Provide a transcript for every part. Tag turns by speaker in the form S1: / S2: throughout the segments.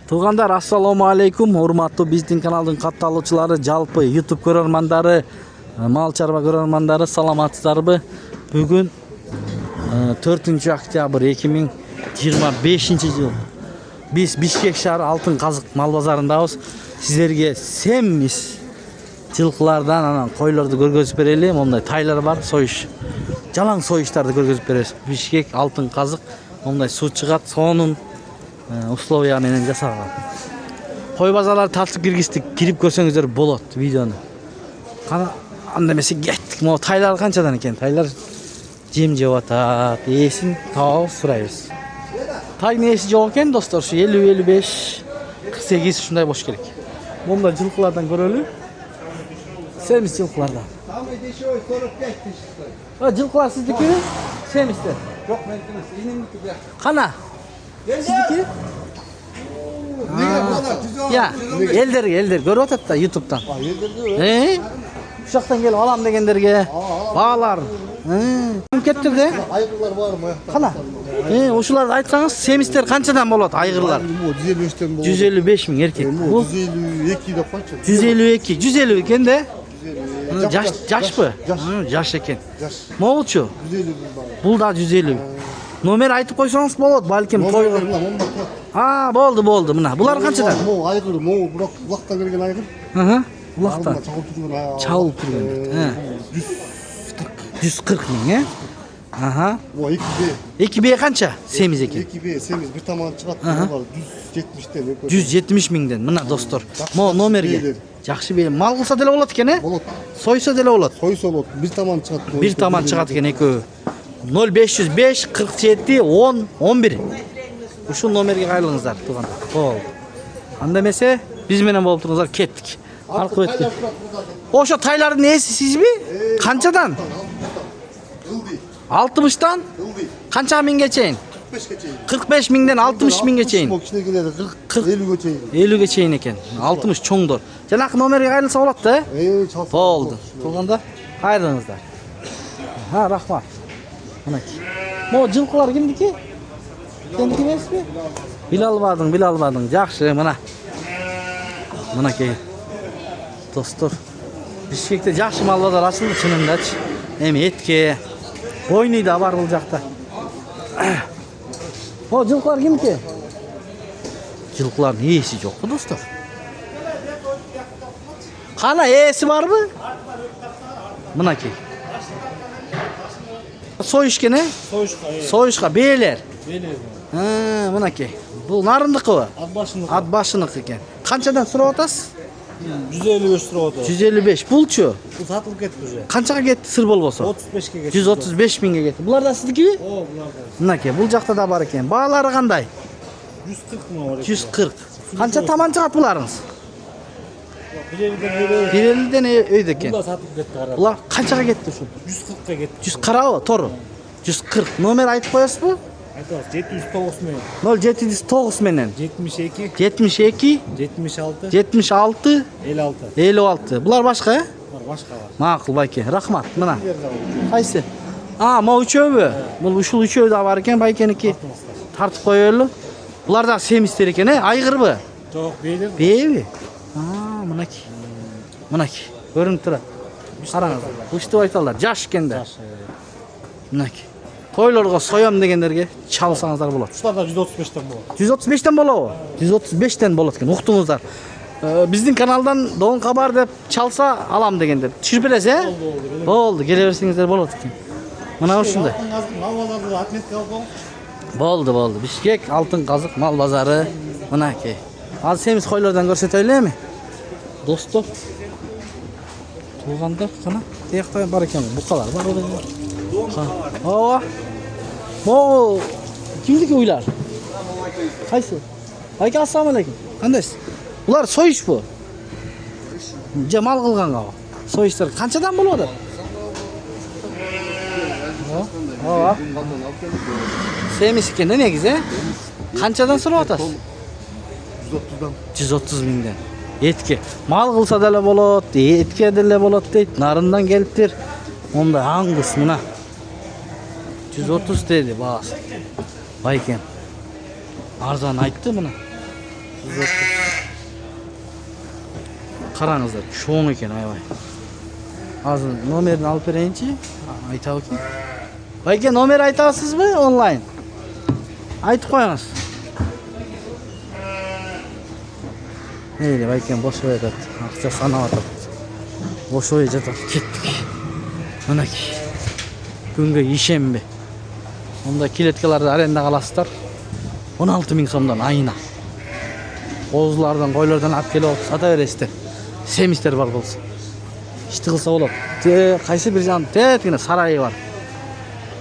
S1: Туугандар, ассаламу алейкум. Урматтуу биздин каналдын катталуучулары, жалпы YouTube көрөрмандары, мал чарба көрөрмандары, саламатсыздарбы? Бүгүн 4 октябрь 2025 жыл. Биз Бишкек шаар Алтын Казык мал базарындабыз. Сиздерге семиз жылкылардан анан койлорду көргөзүп берели. Мондай тайлар бар, союш. Жалаң союштарды көргөзүп беребиз. Бишкек Алтын Казык мондай суу чыгат, сонун условия менен жасалган. Кой базарларды тартып киргиздик. Кирип көрсөңүздөр болот видеону. Кана анда эмесе кеттик. Могу тайлар канчадан экен? Тайлар жем жеп атат. Эсин таап сурайбыз. Тайдын эси жок экен достор. 50, 55, 48 ушундай болуш керек. Мондай жылкылардан көрөлү. Семиз жылкылардан. Жылкылар сиздикими? Семиздер.
S2: Yok menkinis, inimdiki bir.
S1: Кана? Сиздики? Ya, elder көрүп атат да YouTube'дан. Ушактан келип алам дегендерге баалар. Ким кеттир де?
S2: Айгырлар бар мı?
S1: Кана? Ушуларды айтсаңыз, семиздер канчадан болот айгырлар?
S2: 155'ten болот.
S1: 155 миң эркек. Бул
S2: 152 деп качы.
S1: 152, 150 экен де. Жашпы? Жаш экен. Могулчу?
S2: 150
S1: Бул да 150. Номер айтып койсоңуз болот, балким койгон. Болду. Мына. Булар канчадан?
S2: Могу айгыр, могу бирок булакта берген айгыр.
S1: Булакта. Чабылып турган. 140 миң,
S2: О, 2B.
S1: 2B канча? Семиз экен.
S2: 2B, сemiz bir таман чыгат. 170'ten.
S1: 170 миңден. Мына достор. Мо номерге. Жакшы бей. Мал кылса деле болот экен,
S2: Болот.
S1: Сойса деле болот.
S2: Койсо болот. Bir таман чыгат.
S1: Bir таман чыгат экен экөө. 0505 47 10 11. Ушул номерге кайрылыңыздар, туугандар. Болду. Анда эмесе биз менен болуп туруңуздар, кеттик. Аркы өттүк. Ошо тайлардын эси сизби? Канчадан? 60'tan? Канча миңге чейин? 45 миңден 60 миңге чейин.
S2: 50'ge чейин.
S1: 50'ge чейин экен. 60 чоңдор. Жанакы номерге кайрылса болот да? Болду. Туугандар, кайрылыңыздар. Рахмат. Мынакей. Мо жылкылар кимдики? Сендики эмеспи? Биле албадың. Жакшы, мына. Мынакей. Достор, Бишкекте жакшы мал базар ачылды чынындачы. Эми этке, бойный да бар бул жакта. О, жылкылар кимдики? Жылкылардын ээси жокпу, достор. Кана ээси барбы? Мынакей. Союш экен, Союшка бээлер. Мынакей. Бул нарындыкыбы? Ат башыныкы экен. Канчадан сурап атасыз?
S2: 155 сурап атат.
S1: 155. Булчу?
S2: Бул сатылып кетти уже.
S1: Канчага кетти сыр болбосо?
S2: 35'ge кетти.
S1: 135 миңге кетти. Булар да сиздикиби?
S2: О, булар да.
S1: Мынакей, бул жакта да бар экен. Баалары кандай?
S2: 140 миң бар.
S1: 140. Канча таман чыгат буларыңыз?
S2: Бирелиден
S1: өйдө экен.
S2: Булар сатылып кетти кара.
S1: Булар канчага кетти ушул?
S2: 140'ga кетти.
S1: 100 карабы, тору. 140. Номер айтып коесузбу?
S2: Айтабыз 709 менен.
S1: 0709 менен.
S2: 72
S1: 72
S2: 76
S1: 76
S2: 56.
S1: 56. Булар башка,
S2: Бар башка бар.
S1: Макул байке. Рахмат. Мына. Кайсы? Мо үчөөбү? Бул ушул үчөө да бар экен байкеники. Тартып коелу. Булар да семиздер экен, айгырбы?
S2: Жок, бейлер.
S1: Беби. Мынакей. Көрүнүп турат. Караңыздар. Уштуп айталар. Жаш экен да. Мынакей. Койлорго соям дегендерге чалсаңыздар болот.
S2: Ушуларда 135'ten болот.
S1: 135'ten болобу? 135'ten болот экен. Уктуңуздар. Биздин каналдан Doğan Kabar деп чалса алам дегендер. Түшүрүп бересиз, Болду, келе берсеңиздер болот экен. Мына ушундай.
S2: Мал базарда отметка алып.
S1: Болду. Бишкек Алтын Казык мал базары мынакей. Азыр семиз койлордон көрсөтөлү эми. Достор. Туугандар, кана тиякта бар экен. Букалар бар. Ооба. Могу кимдики уйлар? Кайсы? Айка, ассаламу алейкум. Кандайсыз? Булар союшпу? Мал кылганга. Союштар канчадан болуп атат? Ооба. Семиз экен да негизи, Канчадан сурап атасыз?
S2: 130'dan.
S1: 130 миңден. Этке. Мал кылса деле болот, этке деле болот дейт. Нарындан келиптир. Монда аңгыс мына. 130 dedi баасы. Байкен. Арзан айтты мына. Қараңыздар, шоң екен аябай. Азыр номерін алып берейінші. Айта өтейін. Байке, номер айтасыз ба онлайн? Айтып қойыңыз. Нейді, байкен бош ой жатады. Ақша санап атады. Бош ой жатады. Кеттік. Мінеки. Күнге ешембе. Онда келеткелерді арендаға аласыздар. 16.000 сомдан айына. Қозылардан, қойлардан алып келіп алып сата бересіздер. Семистер бар болса. Ішті қылса болады. Қайсы бір жан тетігіне сарайы бар.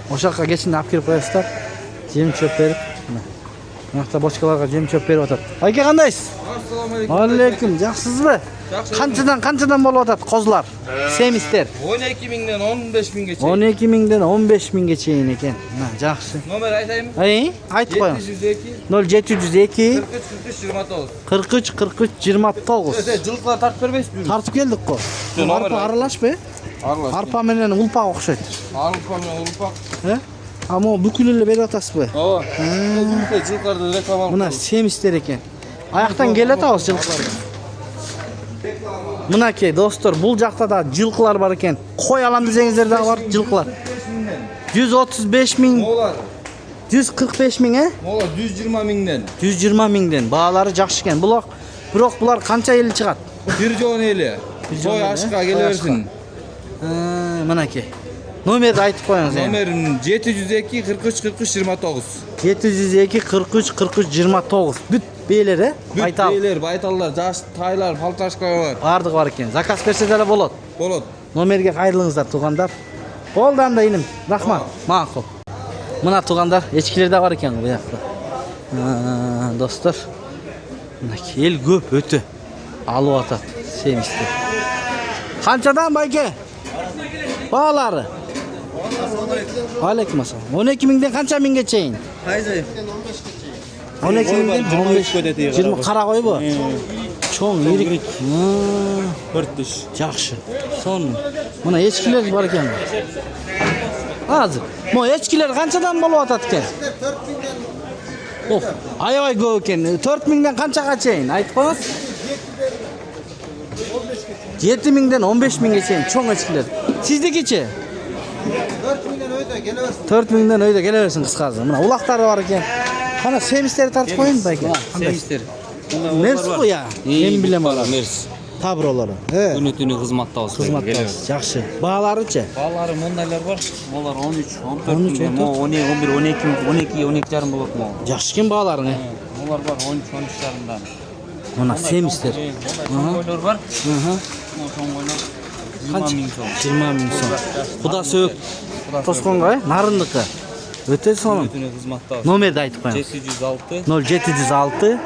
S1: Ошаққа кешінде алып келіп қоясыздар. Жем чөп беріп. Мынақта бочкаларға жем чөп беріп атады. Айке, қандайсыз? Алейкум, жақсысыз ба? Қаншадан болып атады қозылар? Семистер.
S3: 12.000-ден 15.000-ге чейін.
S1: 12.000-ден 15.000-ге чейін екен. Жақсы.
S3: Номер айтайын?
S1: Айтып қойың.
S3: 702
S1: 0702
S3: 43
S1: 29.
S3: Жылқылар тартып бермейсіз?
S1: Тартып келдік қой. Арпа аралаш бе?
S3: Аралаш.
S1: Арпа менен ұлпақ оқшайды.
S3: Арпа мен ұлпақ.
S1: Ама бүкілілі беріп атасыз бе?
S3: Ооба. Жылқыларды реклама.
S1: Мына семистер екен. Аяқтан келет ауыз жылқылар. Мынакей достар, бұл жақта да жылқылар бар екен. Қой алам десеңіздер де бар жылқылар. 135.000,
S3: Молар.
S1: 145.000,
S3: Молар 120.000-ден.
S1: 120.000-ден. Бағалары жақсы екен. Бірақ бұлар қанша елі шығады?
S3: Bir жон елі. Қой ашқа келе берсін.
S1: Мынакей. Номерді айтып қойыңыз.
S3: Номерім 702 43 43 29.
S1: 702 43 43 29. Бүт бейлер, байтал.
S3: Бейлер, байталлар, жаш тайлар, палташкалар.
S1: Бардығы бар екен. Заказ берсе де болады.
S3: Болады.
S1: Номерге қайырлыңыздар туғандар. Қолдан да инім. Рахмат. Мақұл. Мына туғандар, ешкілер де бар екен бұл жақта. Достар. Мына кел көп өте. Алып атады. Семістер. Қаншадан байке? Бағалары? Алейкум асалам. 12.000-ден қанша минге чейін?
S3: Қайзай?
S1: 12.000-ден 20 қара қой бұл? Чоң, ерік.
S3: Көрттіш.
S1: Жақшы. Сон. Мына ешкілер бар екен. Азыр. Мұ ешкілер қаншадан болып атады екен? 4.000-ден. Аябай көп екен. 4.000-ден қаншаға чейін? Айтып қойыңыз? 7.000-ден 15.000-ге чейін. Чоң ешкілер. Сіздікі че? 4.000-ден өйде келе берсін қысқасы. Мына улақтары бар екен. Қана семістері тартып қойын ба екен?
S4: Семистер.
S1: Мерс қой я. Мен білем ала.
S4: Мерс.
S1: Табролары.
S4: Күні-түні қызматтауыз.
S1: Қызматтауыз. Жақшы. Бағалары че?
S4: Балары мондайлар бар. Олар 13, 14
S1: 13,
S4: мыңға, 11, 12 жарым болады мо.
S1: Жақшы кен бағаларың,
S4: Олар бар 13 жарымдан.
S1: Мына семістер.
S4: Соңғойлар бар. Соңғойлар 20.000 сом.
S1: 20.000 сом. Құдасы өк. Тосқонға, нарындықы. Өте соның.
S4: Күні-түні қызматтауыз.
S1: Номерді айтып қойын.
S4: 706
S1: 0706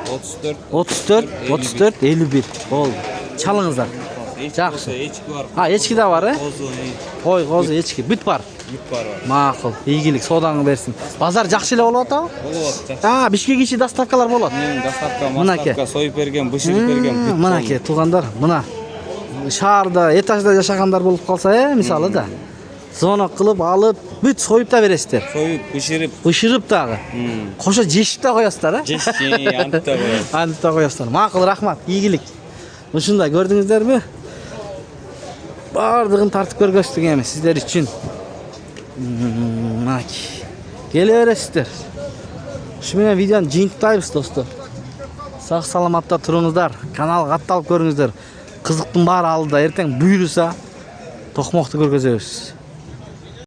S4: 34
S1: 34 51. Ол. Çalыңыздар. Жақсы.
S4: Ечкі бар.
S1: Ечкі де бар,
S4: Қозы,
S1: Қой, қозы, ечкі. Бүт бар.
S4: бүт бар.
S1: Мақұл. Игілік, содаңы берсін. Базар жақсы еле болады ау?
S4: Болады.
S1: Бішкек іші доставкалар болады.
S4: Доставка,
S1: Мынаке.
S4: маставка, сойып берген, бышырып берген.
S1: Мынаке, туғандар, мына. Шаарда, этажда жашағандар болып қалса, мысалы да. Зонок қылып, алып, бүт сойып та бересіздер.
S4: Сойып, бышырып.
S1: Бышырып дағы. Қоша жешіп та қоясыздар,
S4: Жеші, антып та қоясыз.
S1: Антып та қоясыздар. Мақұл, рахмат, игілік. Ұшында көрдіңіздер бі? Бардығын тартып көргөстік емес, сіздер үшін. Келе бересіздер. Шымен видеоны жиынтықтайбыз, досты. Сақ саламатта тұрыңыздар. Каналға атталып көріңіздер. Қызықтың бары алдыда, ертең бұйырса, тоқмоқты көргөземіз.